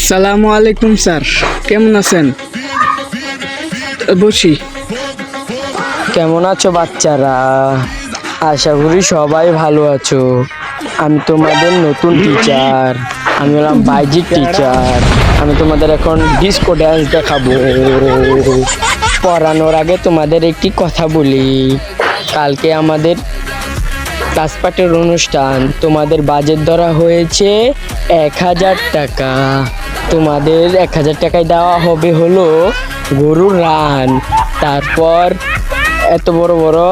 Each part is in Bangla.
আসসালামু আলাইকুম স্যার, কেমন আছেন? বসি। কেমন আছো বাচ্চারা? আশা করি সবাই ভালো আছো। আমি তোমাদের নতুন টিচার, আমি হলাম বাইজিক টিচার। আমি তোমাদের এখন ডিস্কো ড্যান্স দেখাবো। পড়ানোর আগে তোমাদের একটি কথা বলি, কালকে আমাদের ক্লাস পার্টির অনুষ্ঠান। তোমাদের বাজেট ধরা হয়েছে 1000 টাকা। তোমাদের 1000 টাকায় দেওয়া হবে হলো গরুর রান, তারপর এত বড় বড়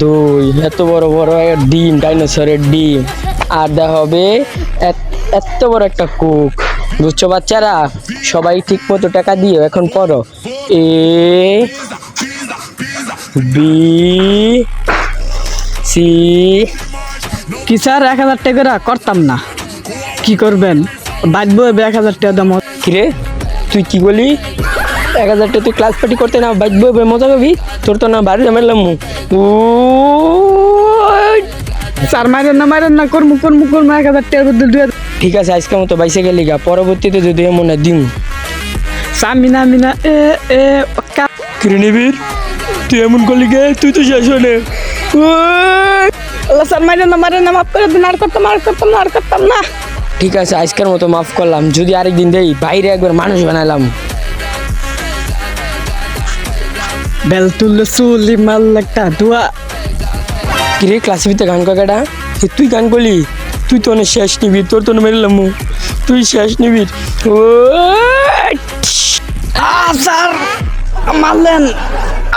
দই, এত বড় বড় ডিম, ডাইনোসরের ডিম, আর দেওয়া হবে এত বড় একটা কোক। বুঝছো বাচ্চারা? সবাই ঠিক মতো টাকা দিও। এখন পড়ো। A B C. কি স্যার, 1000 টাকা করতাম না? কি করবেন? বাঁচবো 1000 টাকা দাম। কিরে তুই কি বলি? 1000 টাকা তুই ক্লাস পার্টি করতে না বাজবো মজা পাবি? তোর তো না বাড়ি জামাইলাম। স্যার মারেন না, কর্মু 1000 টাকার বদলে 2000। ঠিক আছে, আজকের মতো বাইসে গেলি গা, পরবর্তীতে যদি এমন না দিম। মিনা এ এ কিরে নিবির, তুই এমন করলি গে? তুই তো শেষ হলে। আল্লাহ স্যার, মারেন না, মাফ করে দিন। আর করতাম না। ঠিক আছে, আজকের মতো মাফ করলাম। যদি আরেকদিন দেই বাইরে একবার মানুষ বানাইলাম। বেল তুললে চুলি মাল্লাটা দোয়া। কিরে ক্লাসের ভিতরে গান কাকাটা, তুই গান করলি? তুই তো অনেক শেষ নিবি, তোর তো মেরলাম। তুই শেষ নিবি। ও স্যার মারলেন,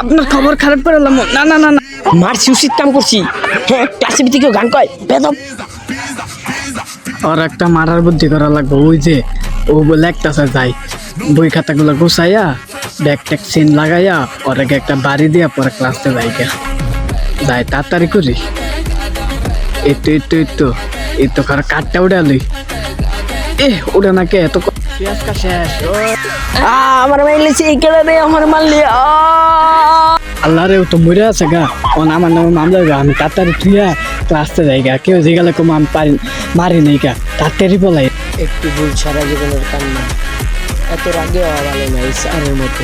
আপনার খবর খারাপ করে এলাম। না মারছি, উচিত কাম করছি। হ্যাঁ, ক্লাসের ভিতরে কেউ গান কয় বেদব। আর একটা মারার বুদ্ধি করা লাগবে। ওই যে ও বলে একটা যাই বই খাতাগুলো গুছাইয়া ব্যাগ ট্যাগ সিন লাগাইয়া ওর আগে একটা বাড়ি দিয়া পরে ক্লাসে যাই তাড়াতাড়ি করি। এই তো কার কাঠটা উড়ালি। ওটা নাকি এত শেষ। আমার মাইলেছে এই কেলারে, আমার মারলি। আল্লাহ রে, ও তো মরে আছে গা। আমার নামে মামলা গা। আমি তাড়াতাড়ি থুইয়া ক্লাসে যাই গা। কেউ যে গেলে কম আমি মারি নাই গা। তাড়াতাড়ি বলাই। একটু ভুল সারা জীবনের কান্না। এত রাগে হওয়া ভালো না এই স্যারের মতো।